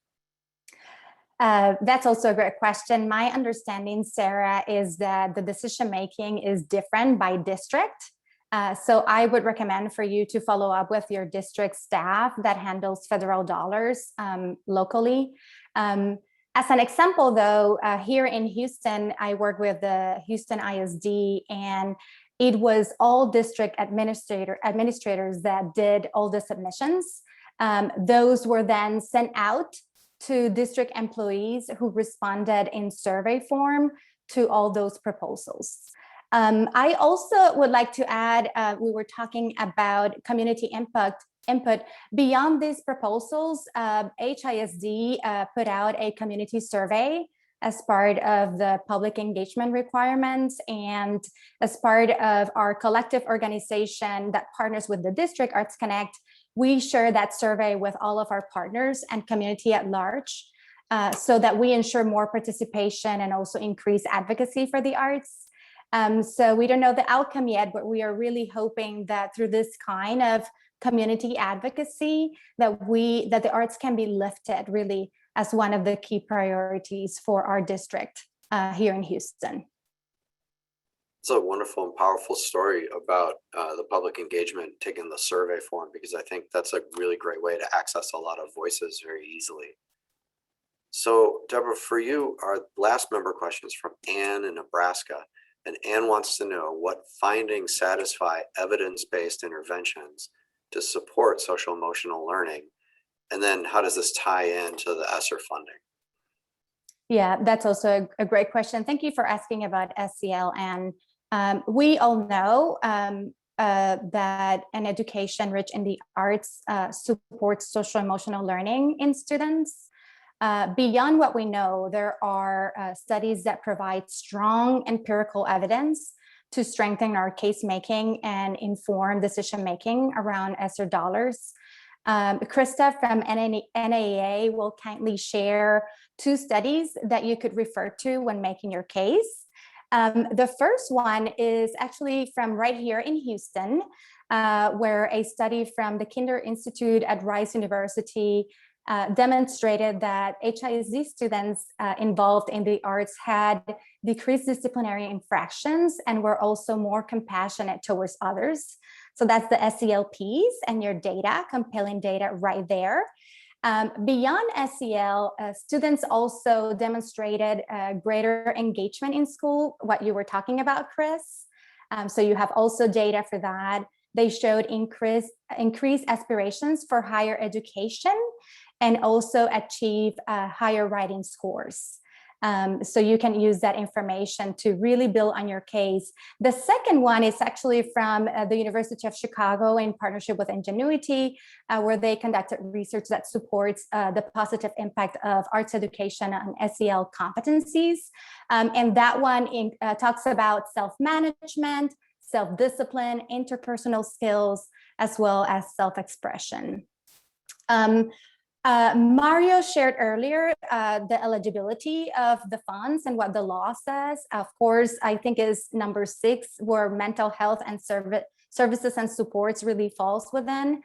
That's also a great question. My understanding, Sarah, is that the decision-making is different by district. So I would recommend for you to follow up with your district staff that handles federal dollars locally. As an example, though, here in Houston, I work with the Houston ISD, and it was all district administrators that did all the submissions. Those were then sent out to district employees who responded in survey form to all those proposals. I also would like to add, we were talking about community input. Beyond these proposals, HISD put out a community survey as part of the public engagement requirements, and as part of our collective organization that partners with the district, Arts Connect, we share that survey with all of our partners and community at large, so that we ensure more participation and also increase advocacy for the arts. So we don't know the outcome yet, but we are really hoping that through this kind of community advocacy, that the arts can be lifted really as one of the key priorities for our district here in Houston. It's a wonderful and powerful story about the public engagement taking the survey form, because I think that's a really great way to access a lot of voices very easily. So Deborah, for you, our last member question is from Anne in Nebraska. And Anne wants to know what findings satisfy evidence-based interventions to support social emotional learning. And then how does this tie into the Esser funding? Yeah, that's also a great question. Thank you for asking about SEL. And we all know that an education rich in the arts supports social emotional learning in students. Beyond what we know, there are studies that provide strong empirical evidence to strengthen our case making and inform decision making around Esser dollars. Krista from NAEA will kindly share 2 studies that you could refer to when making your case. The first one is actually from right here in Houston, where a study from the Kinder Institute at Rice University demonstrated that HISD students involved in the arts had decreased disciplinary infractions and were also more compassionate towards others. So that's the SEL piece and your data, compelling data right there. Beyond SEL, students also demonstrated greater engagement in school, what you were talking about, Chris. So you have also data for that. They showed increased aspirations for higher education and also achieve higher writing scores. So you can use that information to really build on your case. The second one is actually from the University of Chicago in partnership with Ingenuity, where they conducted research that supports the positive impact of arts education on SEL competencies. And that one talks about self-management, self-discipline, interpersonal skills, as well as self-expression. Mario shared earlier the eligibility of the funds and what the law says. Of course, I think is number 6, where mental health and services and supports really falls within,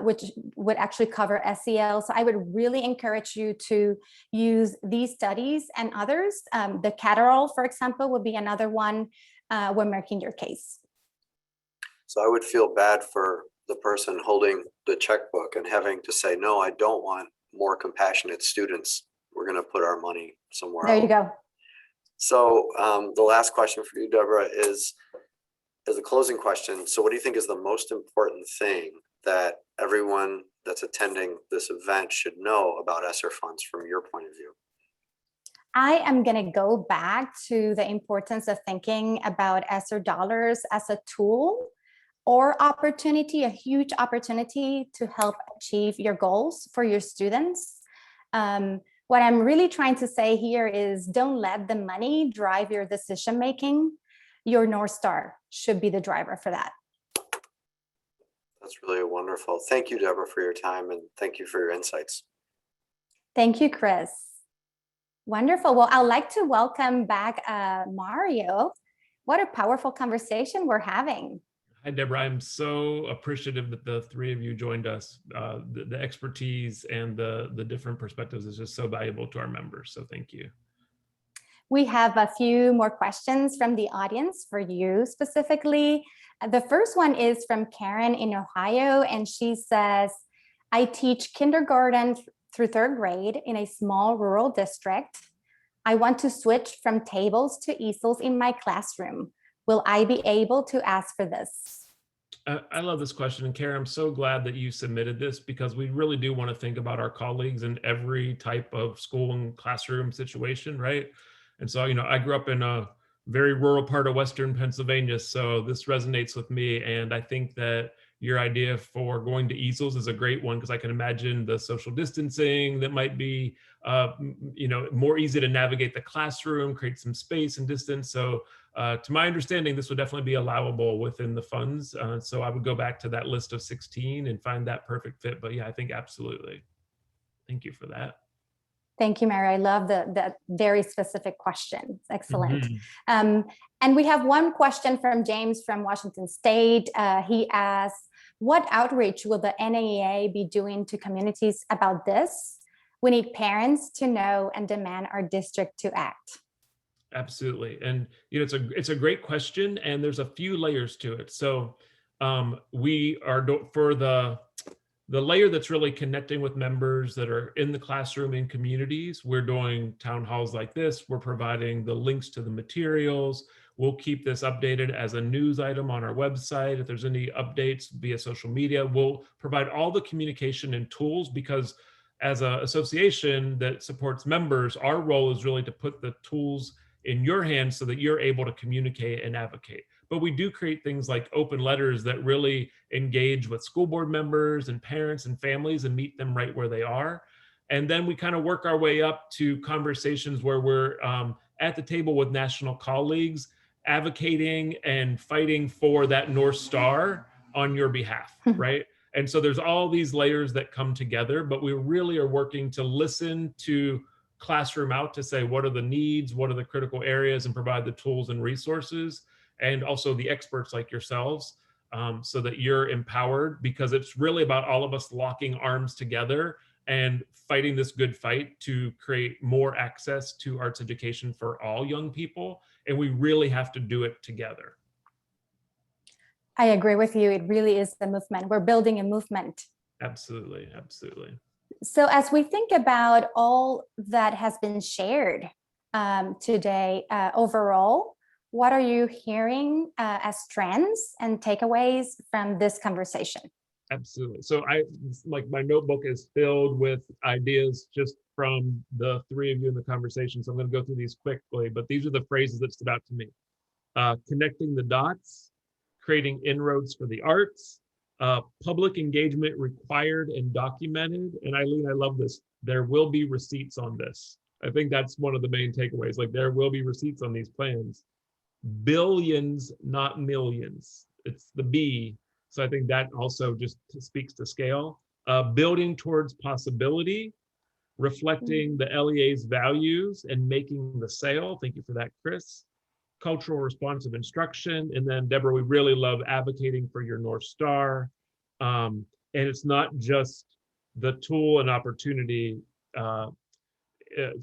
which would actually cover SEL. So I would really encourage you to use these studies and others. The Catterall, for example, would be another one when making your case. So I would feel bad for the person holding the checkbook and having to say, no, I don't want more compassionate students. We're going to put our money somewhere else. There you go. So the last question for you, Deborah, is a closing question. So what do you think is the most important thing that everyone that's attending this event should know about ESSER funds from your point of view? I am going to go back to the importance of thinking about ESSER dollars as a tool or opportunity, a huge opportunity to help achieve your goals for your students. What I'm really trying to say here is don't let the money drive your decision-making. Your North Star should be the driver for that. That's really wonderful. Thank you, Deborah, for your time, and thank you for your insights. Thank you, Chris. Wonderful. Well, I'd like to welcome back Mario. What a powerful conversation we're having. Hi, Deborah. I'm so appreciative that the 3 of you joined us. The expertise and the different perspectives is just so valuable to our members. So thank you. We have a few more questions from the audience for you specifically. The first one is from Karen in Ohio, and she says, I teach kindergarten through 3rd grade in a small rural district. I want to switch from tables to easels in my classroom. Will I be able to ask for this? I love this question. And Karen, I'm so glad that you submitted this, because we really do want to think about our colleagues in every type of school and classroom situation, right? And so, I grew up in a very rural part of Western Pennsylvania, so this resonates with me. And I think that your idea for going to easels is a great one, because I can imagine the social distancing that might be, more easy to navigate the classroom, create some space and distance. So to my understanding, this would definitely be allowable within the funds. So I would go back to that list of 16 and find that perfect fit. But yeah, I think absolutely. Thank you for that. Thank you, Mary. I love that very specific question. Excellent. And we have one question from James from Washington State. He asks, what outreach will the NAEA be doing to communities about this? We need parents to know and demand our district to act. Absolutely. And it's a great question, and there's a few layers to it. So we are for the layer that's really connecting with members that are in the classroom in communities. We're doing town halls like this. We're providing the links to the materials. We'll keep this updated as a news item on our website. If there's any updates via social media, we'll provide all the communication and tools, because as an association that supports members, our role is really to put the tools in your hands so that you're able to communicate and advocate. But we do create things like open letters that really engage with school board members and parents and families and meet them right where they are. And then we kind of work our way up to conversations where we're at the table with national colleagues, advocating and fighting for that North Star on your behalf, right? And so there's all these layers that come together, but we really are working to listen to classroom out to say, what are the needs, what are the critical areas, and provide the tools and resources, and also the experts like yourselves, so that you're empowered, because it's really about all of us locking arms together and fighting this good fight to create more access to arts education for all young people. And we really have to do it together. I agree with you. It really is the movement. We're building a movement. Absolutely, absolutely. So as we think about all that has been shared today, overall, what are you hearing as trends and takeaways from this conversation? Absolutely. So my notebook is filled with ideas just from the three of you in the conversation. So I'm going to go through these quickly, but these are the phrases that stood out to me. Connecting the dots, creating inroads for the arts, public engagement required and documented. And Eileen, I love this. There will be receipts on this. I think that's one of the main takeaways. Like, there will be receipts on these plans. Billions, not millions. It's the B. So I think that also just speaks to scale. Building towards possibility, reflecting the LEA's values and making the sale. Thank you for that, Chris. Cultural responsive instruction. And then Deborah, we really love advocating for your North Star. And it's not just the tool and opportunity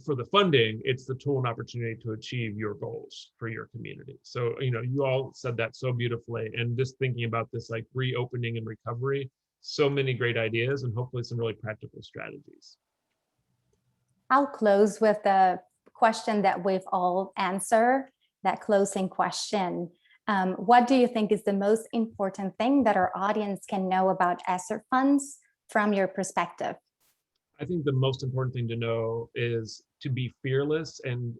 for the funding, it's the tool and opportunity to achieve your goals for your community. So, you all said that so beautifully. And just thinking about this, like reopening and recovery, so many great ideas and hopefully some really practical strategies. I'll close with the question that we've all answered, that closing question. What do you think is the most important thing that our audience can know about Esser funds from your perspective? I think the most important thing to know is to be fearless, and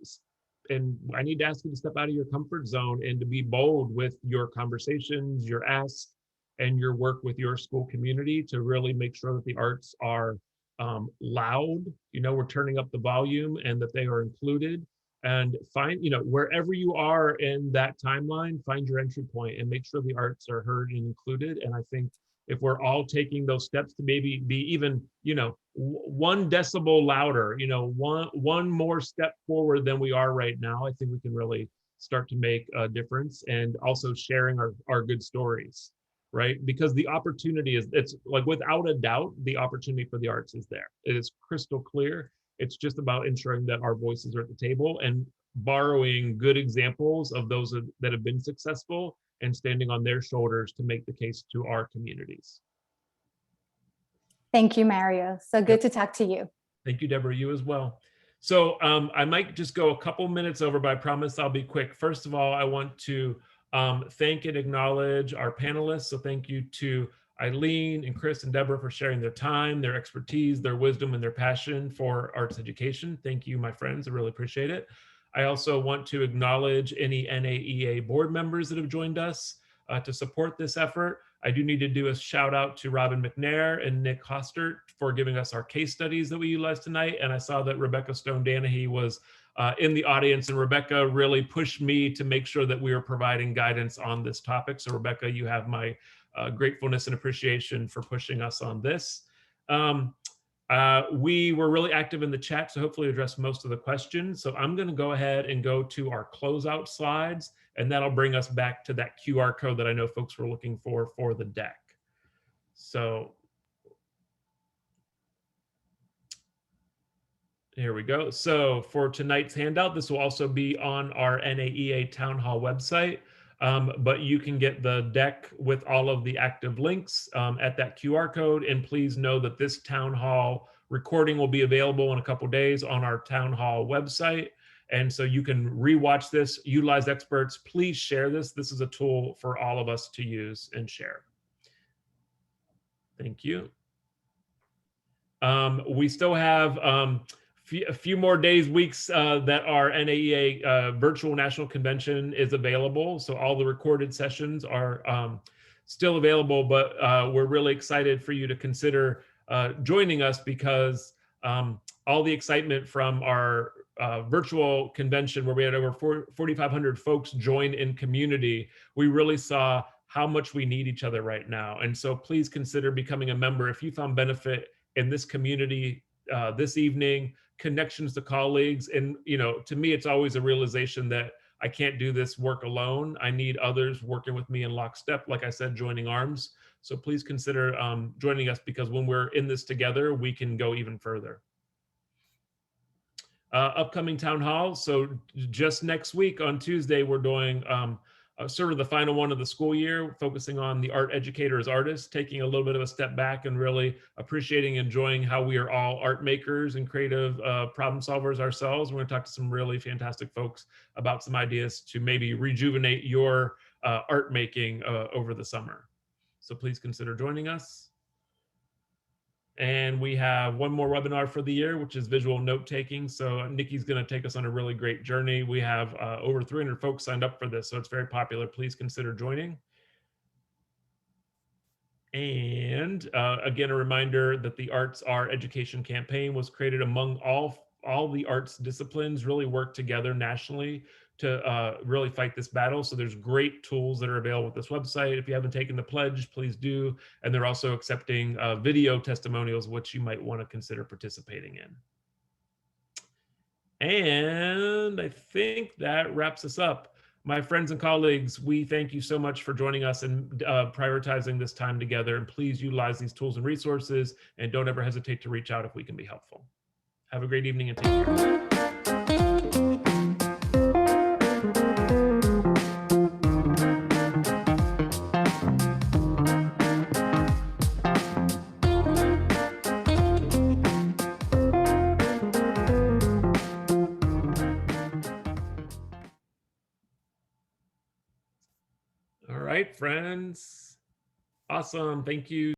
I need to ask you to step out of your comfort zone and to be bold with your conversations, your asks, and your work with your school community to really make sure that the arts are loud. We're turning up the volume and that they are included. And find, wherever you are in that timeline, find your entry point and make sure the arts are heard and included. And I think if we're all taking those steps to maybe be even, 1 decibel louder, one more step forward than we are right now, I think we can really start to make a difference. And also sharing our good stories, right? Because the opportunity it's like, without a doubt, the opportunity for the arts is there. It is crystal clear. It's just about ensuring that our voices are at the table and borrowing good examples of those that have been successful and standing on their shoulders to make the case to our communities. Thank you, Mario. So good to talk to you. Thank you, Deborah. You as well. So I might just go a couple minutes over, but I promise I'll be quick. First of all, I want to thank and acknowledge our panelists. So thank you to Eileen and Chris and Deborah for sharing their time, their expertise, their wisdom, and their passion for arts education. Thank you, my friends. I really appreciate it. I also want to acknowledge any NAEA board members that have joined us to support this effort. I do need to do a shout out to Robin Mcnair and Nick Hostert for giving us our case studies that we utilized tonight. And I saw that Rebecca Stone-Danahy was in the audience, and Rebecca really pushed me to make sure that we were providing guidance on this topic. So Rebecca, you have my gratefulness and appreciation for pushing us on this. We were really active in the chat, so hopefully address most of the questions. So I'm going to go ahead and go to our closeout slides, and that'll bring us back to that QR code that I know folks were looking for the deck. So here we go. So for tonight's handout, this will also be on our NAEA Town Hall website. But you can get the deck with all of the active links at that QR code. And please know that this town hall recording will be available in a couple days on our town hall website. And so you can rewatch this, utilize experts. Please share this. This is a tool for all of us to use and share. Thank you. We still have a few more days, weeks that our NAEA virtual national convention is available. So all the recorded sessions are still available, but we're really excited for you to consider joining us, because all the excitement from our virtual convention, where we had over 4,500 folks join in community, we really saw how much we need each other right now. And so please consider becoming a member if you found benefit in this community this evening, connections to colleagues. And, to me, it's always a realization that I can't do this work alone. I need others working with me in lockstep, like I said, joining arms. So please consider joining us, because when we're in this together, we can go even further. Upcoming town hall. So just next week on Tuesday, we're doing sort of the final one of the school year, focusing on the art educator as artists, taking a little bit of a step back and really appreciating, enjoying how we are all art makers and creative problem solvers ourselves. We're going to talk to some really fantastic folks about some ideas to maybe rejuvenate your art making over the summer. So please consider joining us. And we have one more webinar for the year, which is visual note taking. So Nikki's going to take us on a really great journey. We have over 300 folks signed up for this, so it's very popular. Please consider joining. And again, a reminder that the Arts Are Education campaign was created among all the arts disciplines, really work together nationally to really fight this battle. So there's great tools that are available with this website. If you haven't taken the pledge, please do. And they're also accepting video testimonials, which you might want to consider participating in. And I think that wraps us up. My friends and colleagues, we thank you so much for joining us and prioritizing this time together. And please utilize these tools and resources, and don't ever hesitate to reach out if we can be helpful. Have a great evening and take care. All right, friends. Awesome. Thank you.